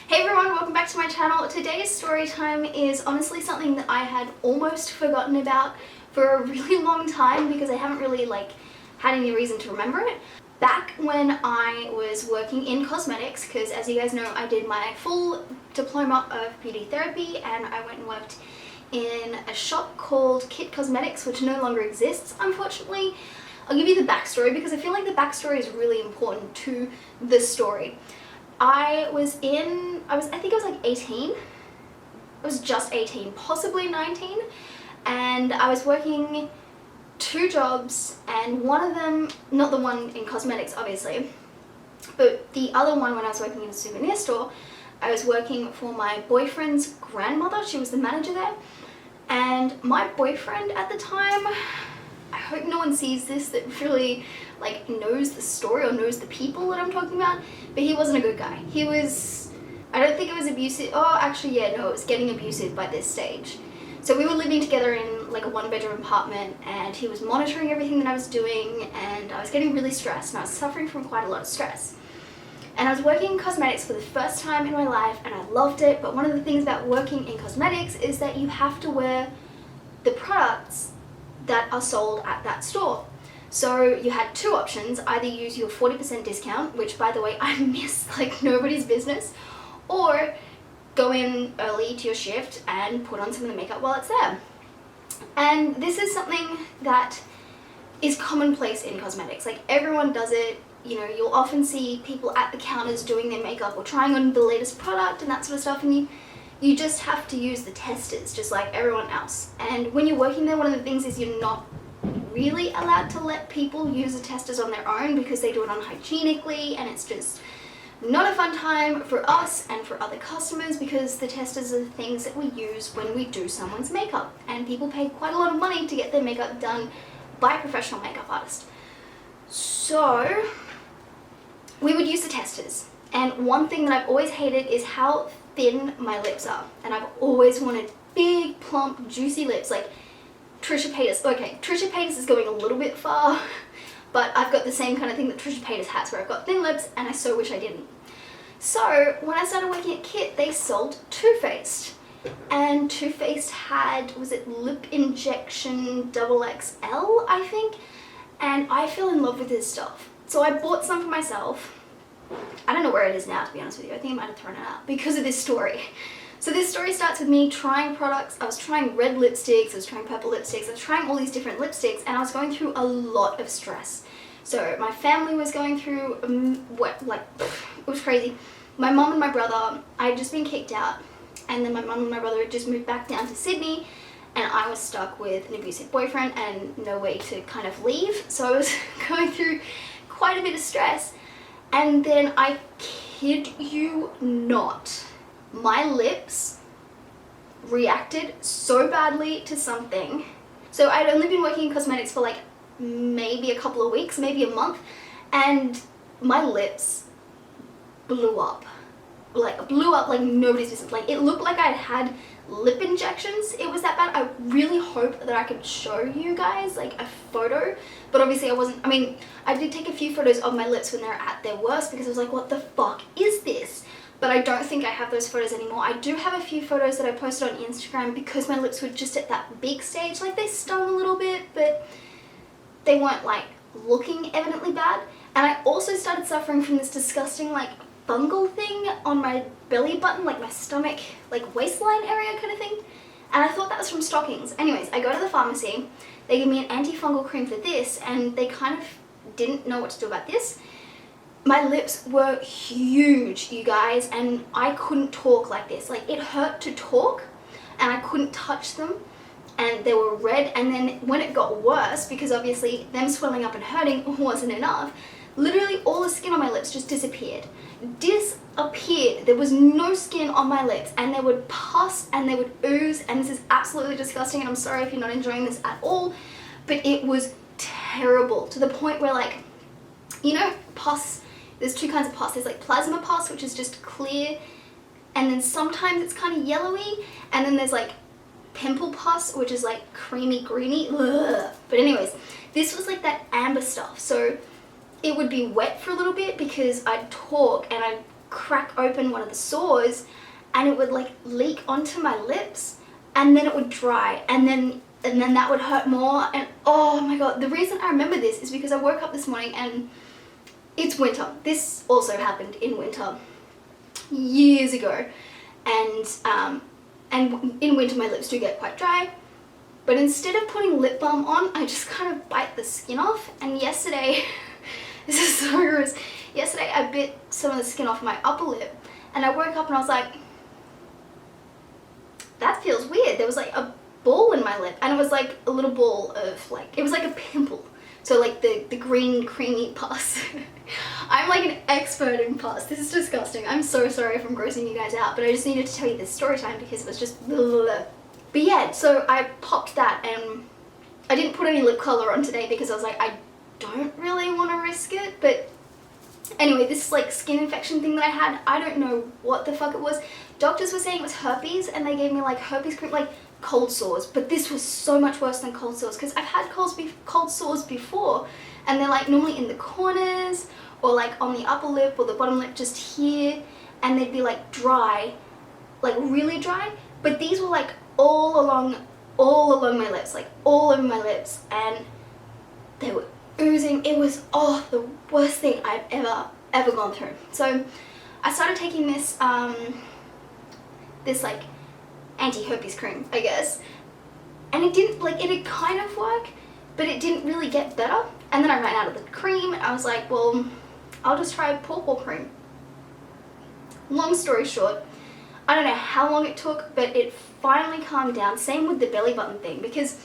Hey everyone, welcome back to my channel. Today's story time is honestly something that I had almost forgotten about for a really long time because I haven't really had any reason to remember it. Back when I was working in cosmetics, because as you guys know I did my full diploma of beauty therapy and I went and worked in a shop called Kit Cosmetics, which no longer exists unfortunately. I'll give you the backstory because I feel like the backstory is really important to the story. I think I was like 18. I was just 18, possibly 19, and I was working 2 jobs, and one of them, not the one in cosmetics obviously, but the other one when I was working in a souvenir store, I was working for my boyfriend's grandmother. She was the manager there, and my boyfriend at the time, I hope no one sees this that really knows the story or knows the people that I'm talking about, but he wasn't a good guy. He was, I don't think it was abusive. Oh, actually, yeah, no, it was getting abusive by this stage. So we were living together in like a 1-bedroom apartment, and he was monitoring everything that I was doing, and I was getting really stressed, and I was suffering from quite a lot of stress. And I was working in cosmetics for the first time in my life, and I loved it, but one of the things about working in cosmetics is that you have to wear the products that are sold at that store. So you had 2 options: either use your 40% discount, which by the way I miss like nobody's business, or go in early to your shift and put on some of the makeup while it's there. And this is something that is commonplace in cosmetics. Like, everyone does it. You know, you'll often see people at the counters doing their makeup or trying on the latest product and that sort of stuff, and you just have to use the testers just like everyone else. And when you're working there, one of the things is you're not really allowed to let people use the testers on their own because they do it unhygienically, and it's just not a fun time for us and for other customers because the testers are the things that we use when we do someone's makeup, and people pay quite a lot of money to get their makeup done by a professional makeup artist. So we would use the testers, and one thing that I've always hated is how thin my lips are, and I've always wanted big, plump, juicy lips like Trisha Paytas. Okay, Trisha Paytas is going a little bit far, but I've got the same kind of thing that Trisha Paytas has, where I've got thin lips, and I so wish I didn't. So when I started working at Kit, they sold Too Faced, and Too Faced had, was it Lip Injection XXL, I think, and I fell in love with this stuff. So I bought some for myself. I don't know where it is now, to be honest with you. I think I might have thrown it out because of this story. So this story starts with me trying products. I was trying red lipsticks, I was trying purple lipsticks, I was trying all these different lipsticks, and I was going through a lot of stress. So my family was going through, it was crazy. My mom and my brother, I had just been kicked out, and then my mom and my brother had just moved back down to Sydney, and I was stuck with an abusive boyfriend and no way to kind of leave. So I was going through quite a bit of stress, and then I kid you not, my lips reacted so badly to something. So I'd only been working in cosmetics for like maybe a couple of weeks, maybe a month, and my lips blew up. Blew up like nobody's business. Like, it looked like I'd had lip injections. It was that bad. I really hope that I could show you guys like a photo, but obviously I wasn't. I mean, I did take a few photos of my lips when they're at their worst because I was like, what the fuck is this? But I don't think I have those photos anymore. I do have a few photos that I posted on Instagram because my lips were just at that big stage. Like, they stung a little bit, but they weren't like looking evidently bad. And I also started suffering from this disgusting like fungal thing on my belly button, like my stomach, like waistline area kind of thing. And I thought that was from stockings. Anyways, I go to the pharmacy, they give me an antifungal cream for this, and they kind of didn't know what to do about this. My lips were huge, you guys, and I couldn't talk like this. Like, it hurt to talk, and I couldn't touch them, and they were red. And then when it got worse, because obviously them swelling up and hurting wasn't enough, literally all the skin on my lips just disappeared. There was no skin on my lips, and they would pus and they would ooze, and this is absolutely disgusting, and I'm sorry if you're not enjoying this at all, but it was terrible, to the point where, like, you know, pus, there's 2 kinds of pus. There's like plasma pus, which is just clear, and then sometimes it's kind of yellowy, and then there's like pimple pus, which is like creamy greeny. Ugh. But anyways, this was like that amber stuff. So it would be wet for a little bit because I'd talk and I'd crack open one of the sores and it would like leak onto my lips, and then it would dry, and then that would hurt more. And oh my god, the reason I remember this is because I woke up this morning and it's winter. This also happened in winter years ago, and in winter my lips do get quite dry, but instead of putting lip balm on, I just kind of bite the skin off. And yesterday this is so gross, yesterday I bit some of the skin off my upper lip, and I woke up and I was like, that feels weird. There was like a ball in my lip, and it was like a little ball of like, it was like a pimple. So like the green creamy pus. I'm like an expert in pus. This is disgusting. I'm so sorry if I'm grossing you guys out, but I just needed to tell you this story time because it was just blah, blah, blah. But yeah, so I popped that, and I didn't put any lip color on today because I was like, I don't really want to risk it. But anyway, this like skin infection thing that I had, I don't know what the fuck it was. Doctors were saying it was herpes, and they gave me like herpes cream, like cold sores, but this was so much worse than cold sores because I've had cold sores before, and they're like normally in the corners or like on the upper lip or the bottom lip just here, and they'd be like dry, like really dry, but these were like all along my lips, like all over my lips, and they were oozing. It was the worst thing I've ever gone through. So I started taking this this like anti-herpes cream, I guess, and it didn't, like, it had kind of work, but it didn't really get better. And then I ran out of the cream, and I was like, well, I'll just try pawpaw cream. Long story short, I don't know how long it took, but it finally calmed down. Same with the belly button thing, because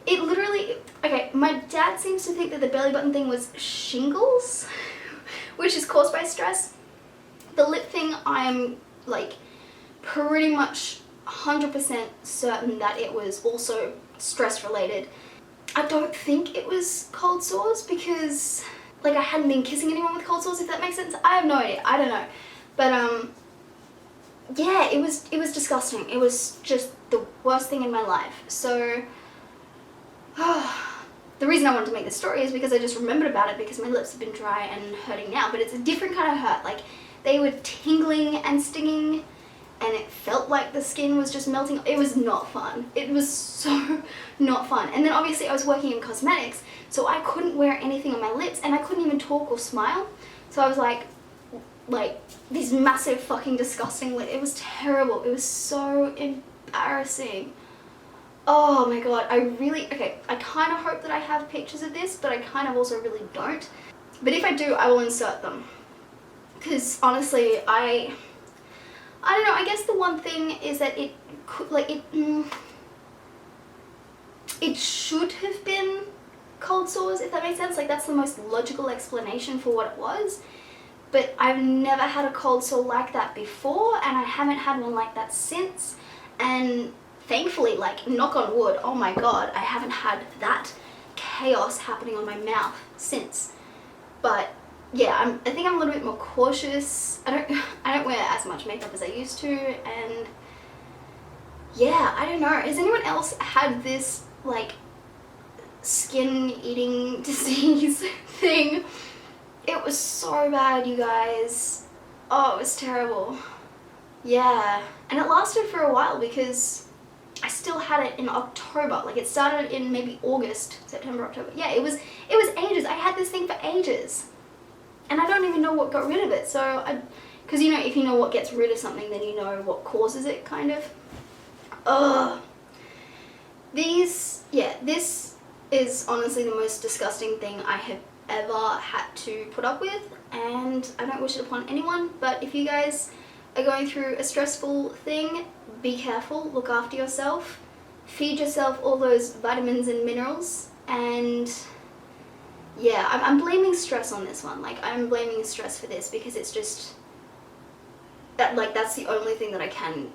it literally, okay, my dad seems to think that the belly button thing was shingles, which is caused by stress. The lip thing, I'm like pretty much 100% certain that it was also stress related. I don't think it was cold sores because like I hadn't been kissing anyone with cold sores, if that makes sense. I have no idea, I don't know. But yeah, it was disgusting. It was just the worst thing in my life. So the reason I wanted to make this story is because I just remembered about it because my lips have been dry and hurting now, but it's a different kind of hurt. Like they were tingling and stinging, and it felt like the skin was just melting. It was not fun. It was so not fun. And then obviously I was working in cosmetics, so I couldn't wear anything on my lips, and I couldn't even talk or smile. So I was like these massive fucking disgusting lips. It was terrible. It was so embarrassing. Oh my god, I kind of hope that I have pictures of this, but I kind of also really don't. But if I do, I will insert them. Because honestly, I don't know, I guess the one thing is that it could, like, it should have been cold sores, if that makes sense. Like, that's the most logical explanation for what it was. But I've never had a cold sore like that before, and I haven't had one like that since. And thankfully, like, knock on wood, oh my god, I haven't had that chaos happening on my mouth since. But yeah, I think I'm a little bit more cautious. I don't wear as much makeup as I used to, and yeah, I don't know. Has anyone else had this like skin eating disease thing? It was so bad, you guys. Oh, it was terrible. Yeah, and it lasted for a while because I still had it in October. Like, it started in maybe August, September, October. Yeah, it was ages. I had this thing for ages. And I don't even know what got rid of it. So, because you know, if you know what gets rid of something, then you know what causes it, kind of. Ugh. This is honestly the most disgusting thing I have ever had to put up with. And I don't wish it upon anyone. But if you guys are going through a stressful thing, be careful, look after yourself, feed yourself all those vitamins and minerals, and yeah, I'm blaming stress on this one. Like, I'm blaming stress for this because it's just that, like, that's the only thing that I can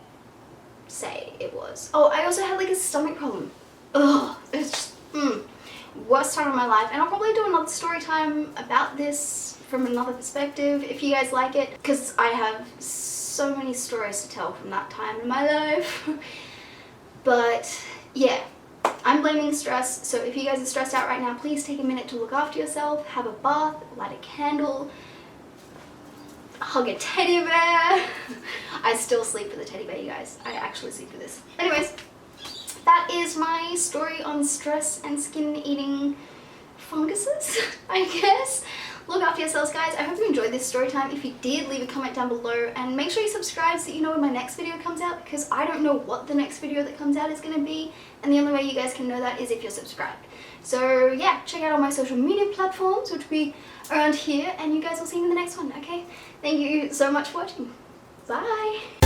say it was. Oh, I also had like a stomach problem. Ugh, it's just worst time of my life. And I'll probably do another story time about this from another perspective if you guys like it, because I have so many stories to tell from that time in my life. But yeah, I'm blaming stress. So if you guys are stressed out right now, please take a minute to look after yourself, have a bath, light a candle, hug a teddy bear. I still sleep with a teddy bear, you guys. I actually sleep with this. Anyways, that is my story on stress and skin eating funguses, I guess. Look after yourselves, guys. I hope you enjoyed this story time. If you did, leave a comment down below and make sure you subscribe so that you know when my next video comes out, because I don't know what the next video that comes out is going to be, and the only way you guys can know that is if you're subscribed. So yeah, check out all my social media platforms, which will be around here, and you guys will see me in the next one, okay? Thank you so much for watching. Bye!